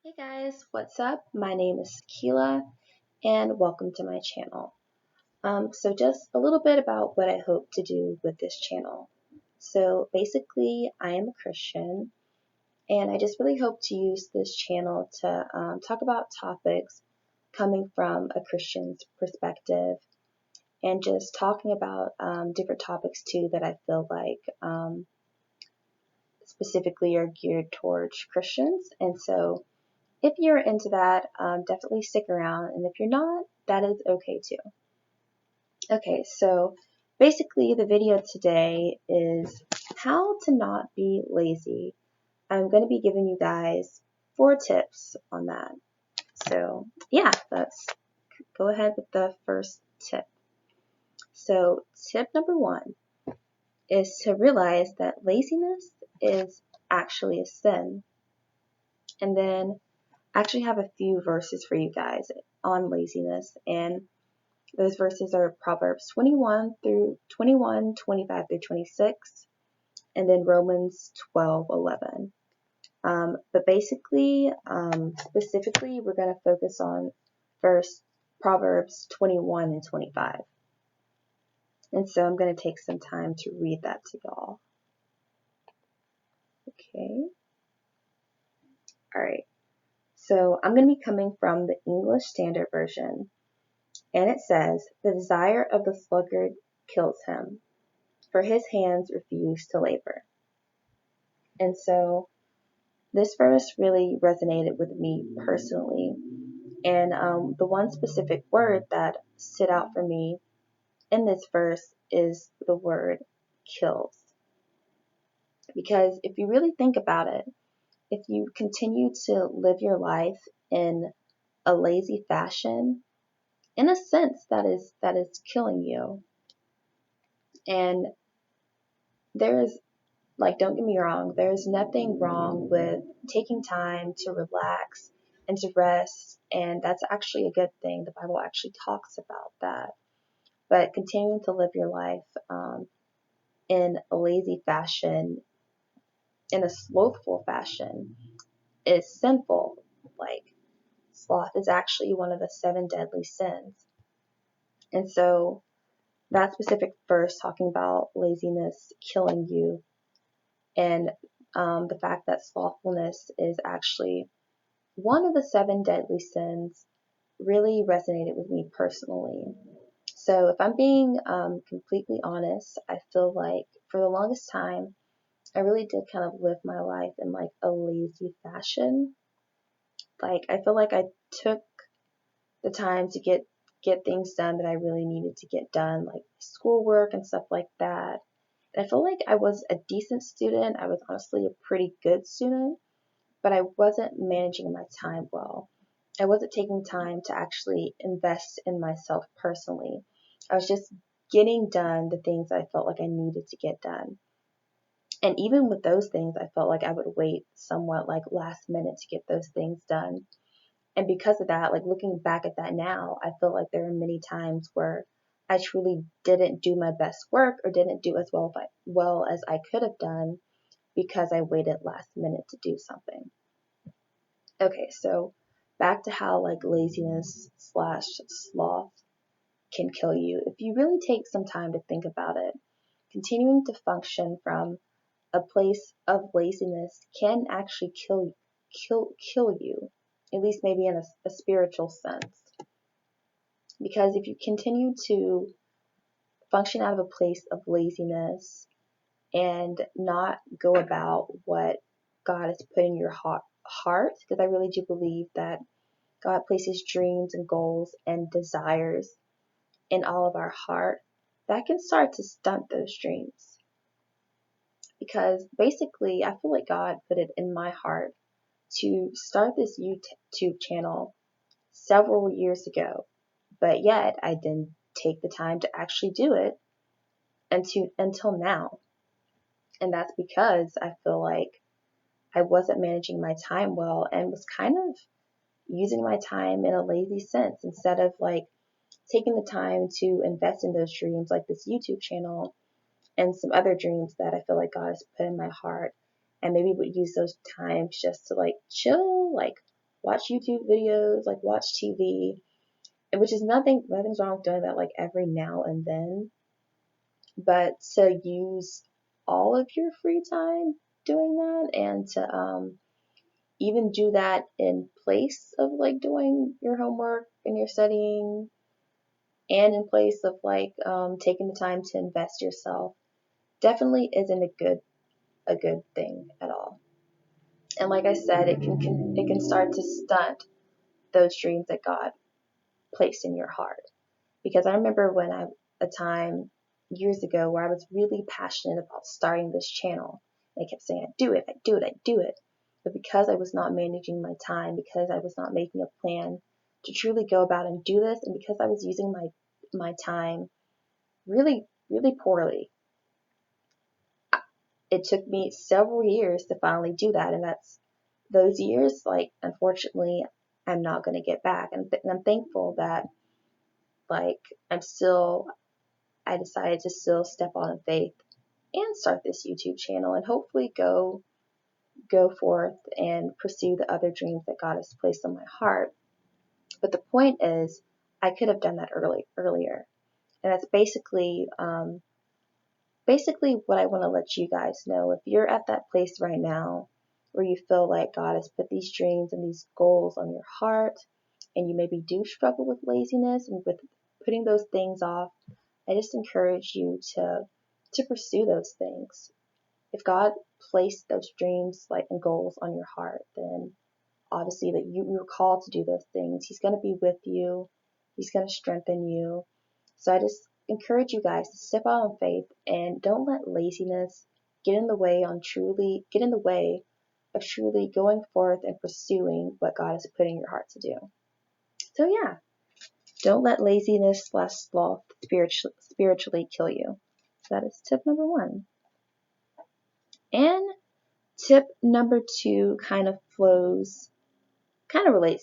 Hey guys, what's up? My name is Keela and welcome to my channel. So just a little bit about what I hope to do with this channel. So basically, I am a Christian and I just really hope to use this channel to talk about topics coming from a Christian's perspective and just talking about different topics too that I feel like specifically are geared towards Christians. And so if you're into that, definitely stick around. And if you're not, that is okay too. Okay, so basically the video today is how to not be lazy. I'm going to be giving you guys 4 tips on that. So yeah, let's go ahead with the first tip. So tip number 1 is to realize that laziness is actually a sin. And then I actually have a few verses for you guys on laziness, and those verses are Proverbs 25 through 26, and then Romans 12:11. But basically, specifically, we're going to focus on first Proverbs 21 and 25. And so I'm going to take some time to read that to y'all. Okay. All right. So I'm going to be coming from the English Standard Version. And it says, "The desire of the sluggard kills him, for his hands refuse to labor." And so this verse really resonated with me personally. And the one specific word that stood out for me in this verse is the word kills. Because if you really think about it, if you continue to live your life in a lazy fashion, in a sense that is killing you. And there is, like, don't get me wrong, there's nothing wrong with taking time to relax and to rest, and that's actually a good thing. The Bible actually talks about that. But continuing to live your life in a lazy fashion, in a slothful fashion, is sinful. Like, sloth is actually one of the 7 deadly sins. And so that specific verse talking about laziness killing you and the fact that slothfulness is actually one of the 7 deadly sins really resonated with me personally. So if I'm being completely honest, I feel like for the longest time, I really did kind of live my life in like a lazy fashion. Like I feel like I took the time to get things done that I really needed to get done, like schoolwork and stuff like that. And I feel like I was a decent student. I was honestly a pretty good student, but I wasn't managing my time well. I wasn't taking time to actually invest in myself personally. I was just getting done the things I felt like I needed to get done. And even with those things, I felt like I would wait somewhat like last minute to get those things done. And because of that, like looking back at that now, I feel like there are many times where I truly didn't do my best work or didn't do as well as I could have done because I waited last minute to do something. Okay, so back to how like laziness slash sloth can kill you. If you really take some time to think about it, continuing to function from a place of laziness can actually kill you, at least maybe in a spiritual sense. Because if you continue to function out of a place of laziness and not go about what God has put in your heart, because I really do believe that God places dreams and goals and desires in all of our heart, that can start to stunt those dreams. Because basically, I feel like God put it in my heart to start this YouTube channel several years ago, but yet I didn't take the time to actually do it until now. And that's because I feel like I wasn't managing my time well and was kind of using my time in a lazy sense instead of like taking the time to invest in those dreams like this YouTube channel and some other dreams that I feel like God has put in my heart, and maybe would use those times just to like chill, like watch YouTube videos, like watch TV, which is nothing's wrong with doing that like every now and then, but to use all of your free time doing that and to even do that in place of like doing your homework and your studying and in place of like taking the time to invest yourself definitely isn't a good thing at all. And like I said, it can start to stunt those dreams that God placed in your heart. Because I remember when a time years ago where I was really passionate about starting this channel. And I kept saying, I do it, I do it, I do it. But because I was not managing my time, because I was not making a plan to truly go about and do this, and because I was using my time really, really poorly, it took me several years to finally do that. And that's those years, like, unfortunately, I'm not going to get back. And I'm thankful that, like, I decided to still step on in faith and start this YouTube channel and hopefully go forth and pursue the other dreams that God has placed on my heart. But the point is, I could have done that earlier. And that's basically what I want to let you guys know. If you're at that place right now where you feel like God has put these dreams and these goals on your heart, and you maybe do struggle with laziness and with putting those things off, I just encourage you to pursue those things. If God placed those dreams like and goals on your heart, then obviously that you're called to do those things. He's going to be with you. He's going to strengthen you. So I just encourage you guys to step out on faith and don't let laziness get in the way of truly going forth and pursuing what God has put in your heart to do. So yeah, don't let laziness / sloth spiritually kill you. So that is tip number 1. And tip number 2 kind of relates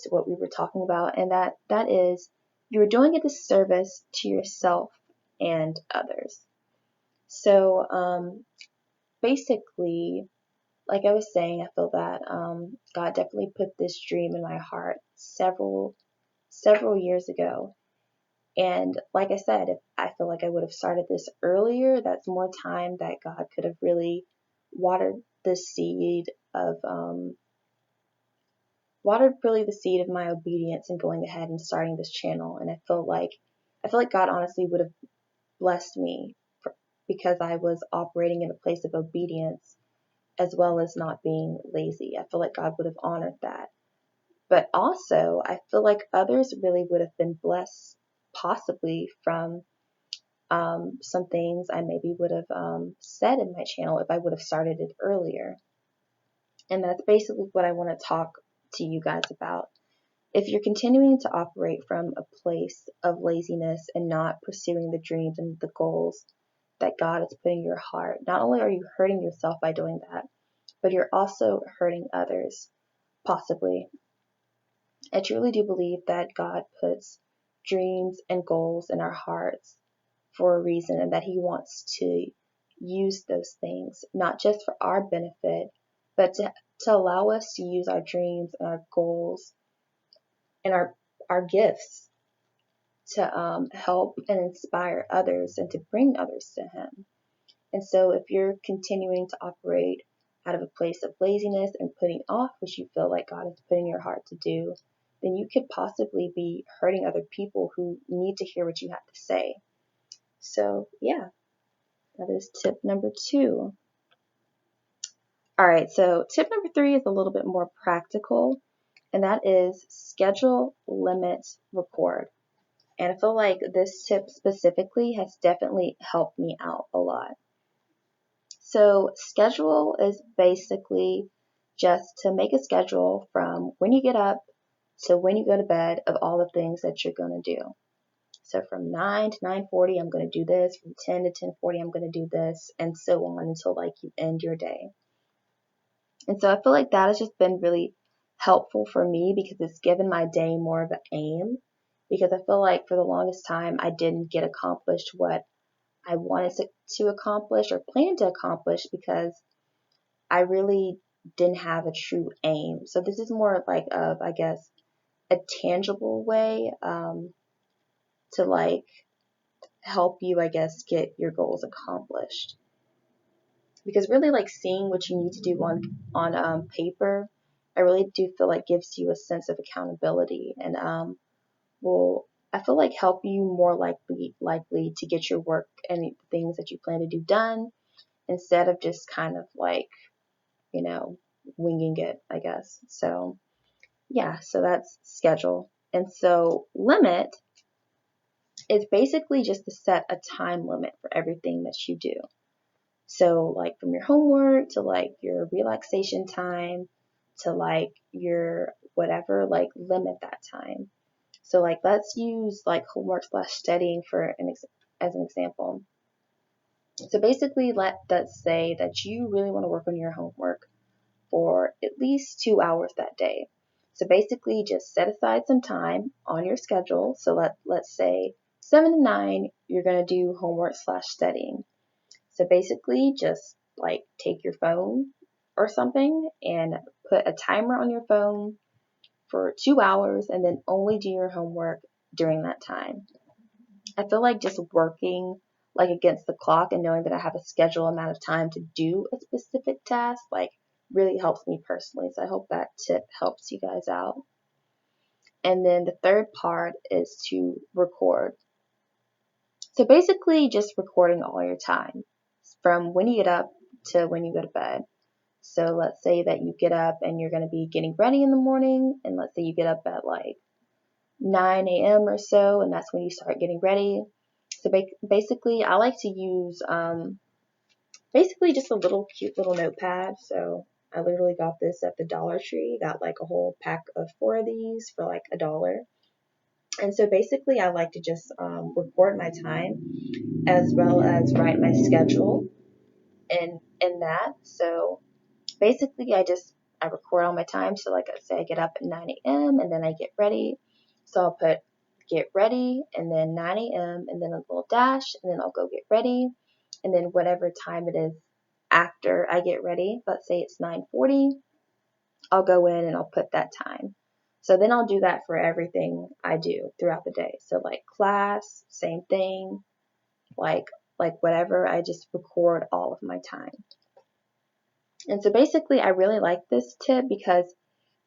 to what we were talking about, and that is you're doing a disservice to yourself and others. So basically, like I was saying, I feel that God definitely put this dream in my heart several years ago. And like I said, if I feel like I would have started this earlier, that's more time that God could have really watered the seed of my obedience and going ahead and starting this channel. And I feel like God honestly would have blessed me because I was operating in a place of obedience as well as not being lazy. I feel like God would have honored that. But also, I feel like others really would have been blessed possibly from some things I maybe would have said in my channel if I would have started it earlier. And that's basically what I want to talk to you guys about. If you're continuing to operate from a place of laziness and not pursuing the dreams and the goals that God has put in your heart, not only are you hurting yourself by doing that, but you're also hurting others, possibly. I truly do believe that God puts dreams and goals in our hearts for a reason, and that He wants to use those things, not just for our benefit, but to allow us to use our dreams and our goals and our gifts to help and inspire others and to bring others to Him. And so if you're continuing to operate out of a place of laziness and putting off what you feel like God has put in your heart to do, then you could possibly be hurting other people who need to hear what you have to say. So yeah, that is tip number 2. All right, so tip number 3 is a little bit more practical, and that is schedule, limit, record. And I feel like this tip specifically has definitely helped me out a lot. So schedule is basically just to make a schedule from when you get up to when you go to bed of all the things that you're going to do. So from 9 to 9:40, I'm going to do this. From 10 to 10:40, I'm going to do this, and so on until like you end your day. And so I feel like that has just been really helpful for me because it's given my day more of an aim. Because I feel like for the longest time, I didn't get accomplished what I wanted to accomplish or plan to accomplish because I really didn't have a true aim. So this is more like of, I guess, a tangible way to like help you, I guess, get your goals accomplished. Because really, like seeing what you need to do on paper, I really do feel like gives you a sense of accountability and will, I feel like, help you more likely to get your work and the things that you plan to do done instead of just kind of like, you know, winging it, I guess. So yeah, so that's schedule. And so limit is basically just to set a time limit for everything that you do. So like from your homework to like your relaxation time to like your whatever, like limit that time. So like let's use like homework slash studying for as an example. So basically let's say that you really want to work on your homework for at least 2 hours that day. So basically just set aside some time on your schedule. So let's say 7 to 9 you're gonna do homework slash studying. So basically just like take your phone or something and put a timer on your phone for 2 hours and then only do your homework during that time. I feel like just working like against the clock and knowing that I have a scheduled amount of time to do a specific task like really helps me personally. So I hope that tip helps you guys out. And then the third part is to record. So basically just recording all your time from when you get up to when you go to bed. So let's say that you get up and you're going to be getting ready in the morning, and let's say you get up at like 9 a.m. or so, and that's when you start getting ready. So basically, I like to use basically just a little cute little notepad. So I literally got this at the Dollar Tree. Got like a whole pack of 4 of these for like $1. And so basically, I like to just record my time as well as write my schedule in that. So basically, I record all my time. So like I say, I get up at 9 a.m. and then I get ready. So I'll put get ready and then 9 a.m. and then a little dash and then I'll go get ready. And then whatever time it is after I get ready, let's say it's 9:40, I'll go in and I'll put that time. So then I'll do that for everything I do throughout the day. So like class, same thing, like whatever, I just record all of my time. And so basically I really like this tip because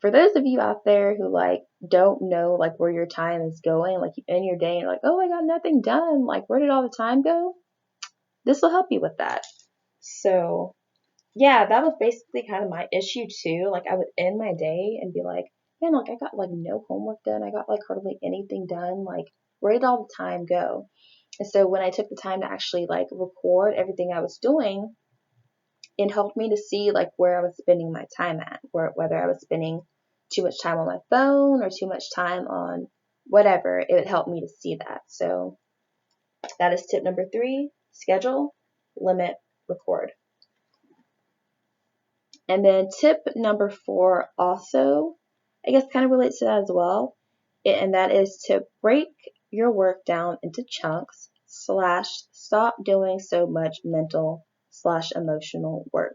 for those of you out there who like don't know like where your time is going, like you end your day and you're like, oh, I got nothing done, like where did all the time go? This will help you with that. So yeah, that was basically kind of my issue too. Like I would end my day and be like, man, like I got like no homework done. I got like hardly anything done. Like where did all the time go? And so when I took the time to actually like record everything I was doing, it helped me to see like where I was spending my time at, whether I was spending too much time on my phone or too much time on whatever. It would help me to see that. So that is tip number 3, schedule, limit, record. And then tip number 4 also, I guess kind of relates to that as well. And that is to break your work down into chunks / stop doing so much mental / emotional work.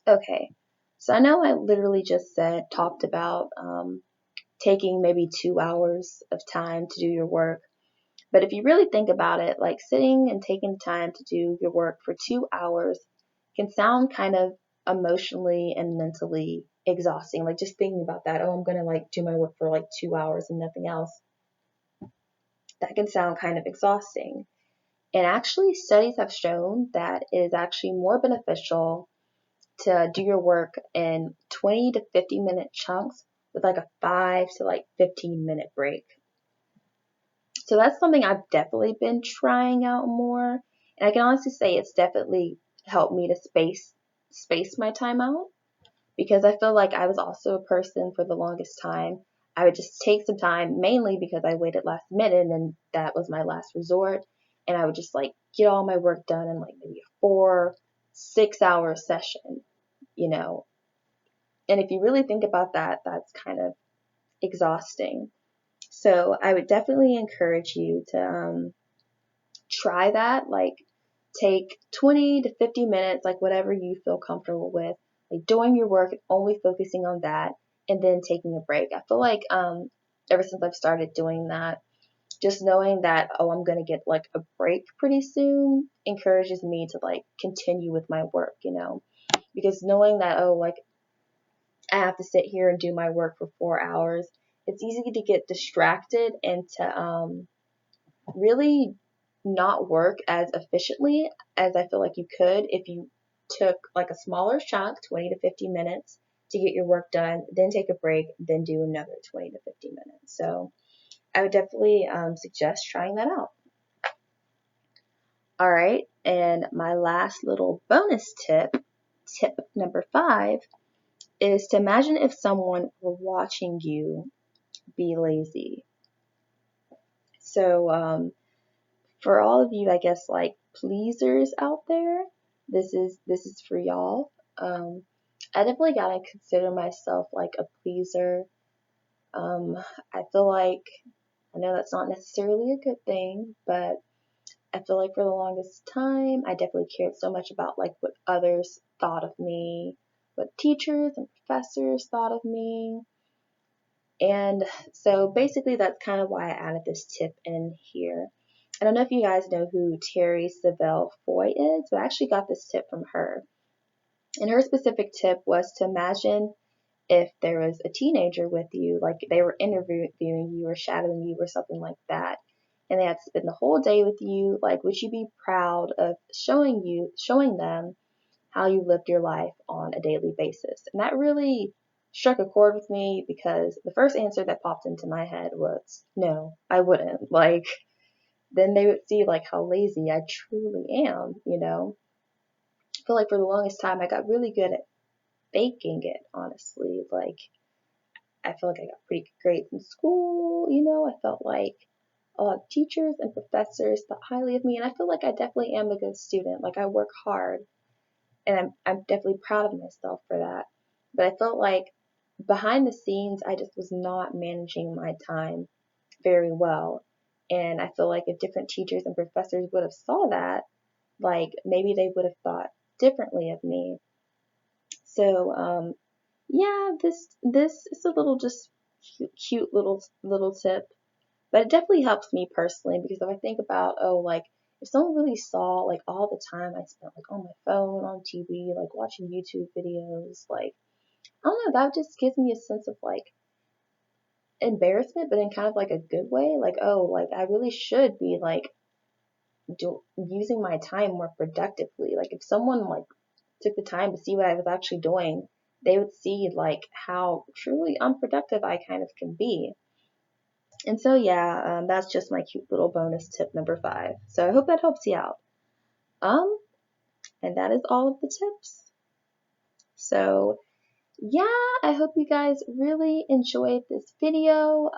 Okay, so I know I literally just talked about taking maybe 2 hours of time to do your work. But if you really think about it, like sitting and taking time to do your work for 2 hours can sound kind of emotionally and mentally exhausting. Like just thinking about that, oh, I'm going to like do my work for like 2 hours and nothing else. That can sound kind of exhausting. And actually, studies have shown that it is actually more beneficial to do your work in 20 to 50-minute chunks with like a 5 to like 15-minute break. So that's something I've definitely been trying out more. And I can honestly say it's definitely helped me to space my time out because I feel like I was also a person for the longest time. I would just take some time mainly because I waited last minute and that was my last resort. And I would just like get all my work done in like maybe a 4-6 hour session, you know. And if you really think about that, that's kind of exhausting. So I would definitely encourage you to try that. Like take 20 to 50 minutes, like whatever you feel comfortable with like doing your work and only focusing on that, and then taking a break. I feel like ever since I've started doing that, just knowing that, oh, I'm gonna get like a break pretty soon encourages me to like continue with my work, because knowing that, oh, like I have to sit here and do my work for 4 hours, it's easy to get distracted and to really not work as efficiently as I feel like you could if you took like a smaller chunk, 20 to 50 minutes to get your work done, then take a break, then do another 20 to 50 minutes. So I would definitely suggest trying that out. All right, and my last little bonus tip number 5, is to imagine if someone were watching you be lazy. So for all of you, I guess, like pleasers out there, this is for y'all. I definitely gotta consider myself like a pleaser. Um, I feel like I know that's not necessarily a good thing, but I feel like for the longest time, I definitely cared so much about like what others thought of me, what teachers and professors thought of me. And so basically that's kind of why I added this tip in here. I don't know if you guys know who Terry Savelle Foy is, but I actually got this tip from her. And her specific tip was to imagine if there was a teenager with you, like they were interviewing you or shadowing you or something like that, and they had to spend the whole day with you, like would you be proud of showing them how you lived your life on a daily basis? And that really struck a chord with me because the first answer that popped into my head was no, I wouldn't. Like then they would see like how lazy I truly am. I feel like for the longest time I got really good at faking it, honestly. Like I feel like I got pretty good grades in school. I felt like a lot of teachers and professors thought highly of me, and I feel like I definitely am a good student. Like I work hard, and I'm definitely proud of myself for that. But I felt like behind the scenes, I just was not managing my time very well, and I feel like if different teachers and professors would have saw that, like maybe they would have thought differently of me. So yeah, this is a little just cute little tip, but it definitely helps me personally because if I think about, oh, like if someone really saw like all the time I spent like on my phone, on TV, like watching YouTube videos, like I don't know, that just gives me a sense of like embarrassment, but in kind of like a good way. Like, oh, like I really should be like using my time more productively. Like if someone like took the time to see what I was actually doing, they would see like how truly unproductive I kind of can be. And so yeah, that's just my cute little bonus tip number 5. So I hope that helps you out. Um, and that is all of the tips. So yeah, I hope you guys really enjoyed this video.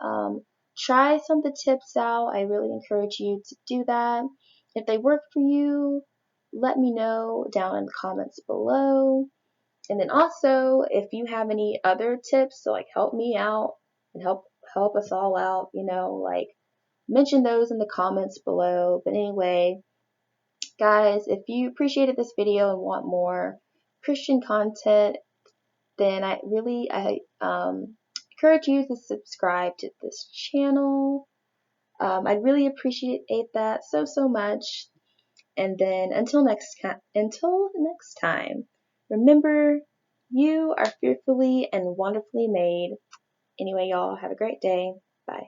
Try some of the tips out. I really encourage you to do that. If they work for you, let me know down in the comments below. And then also, if you have any other tips to like help me out and help us all out, like mention those in the comments below. But anyway, guys, if you appreciated this video and want more Christian content, then I encourage you to subscribe to this channel. I'd really appreciate that so much. And then until next time, remember you are fearfully and wonderfully made. Anyway, y'all have a great day. Bye.